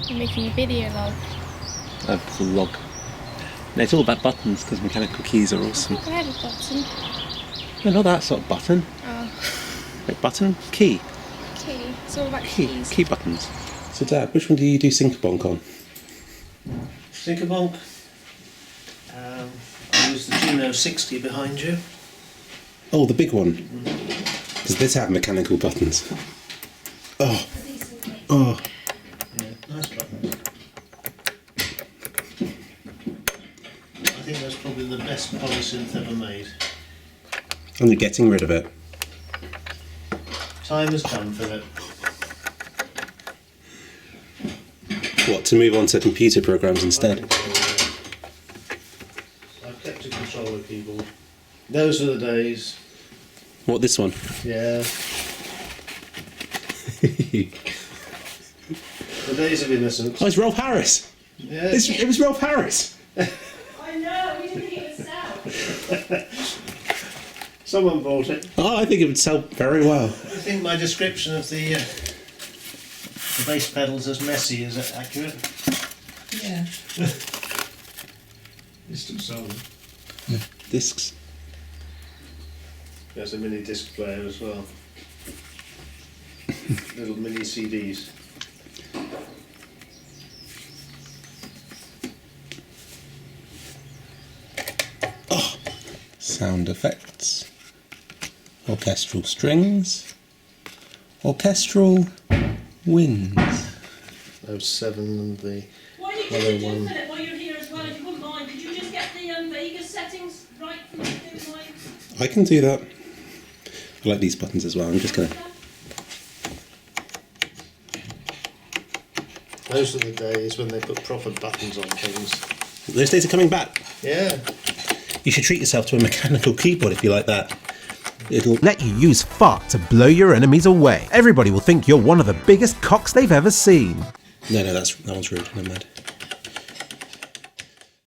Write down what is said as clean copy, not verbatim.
I'm making a video log. A full log. No, it's all about buttons because mechanical keys are awesome. I had a button. No, not that sort of button. Oh. Wait, button? Key. Key. It's all about Key. keys. Key buttons. So Dad, which one do you do Synchobonk on? Synchobonk. I use the Juno 60 behind you. Oh, the big one. Does this have mechanical buttons? Oh. Oh. Yeah, nice buttons. I think that's probably the best polysynth ever made. And you're getting rid of it. Time has come, Philip. What, to move on to computer programs instead? I've kept a controller keyboard. Those are the days. What, this one? Yeah. The days of innocence. Oh, it's Rolf Harris! Yeah. It was Rolf Harris! I know, we didn't think it would sell. Someone bought it. Oh, I think it would sell very well. I think my description of the bass pedals as messy is accurate. Yeah. It's still sold. Discs. There's a mini disc player as well. Little mini CDs. Sound effects. Orchestral strings. Orchestral winds. Those 7 and the Why did you do, 101. Philip, while you're here as well, if you wouldn't mind, could you just get the Vegas settings right for me to do mine? I can do that. I like these buttons as well. I'm just going to... Those are the days when they put proper buttons on things. Those days are coming back. Yeah. You should treat yourself to a mechanical keyboard if you like that. It'll... Let you use fart to blow your enemies away. Everybody will think you're one of the biggest cocks they've ever seen. No, that one's rude. Never mind.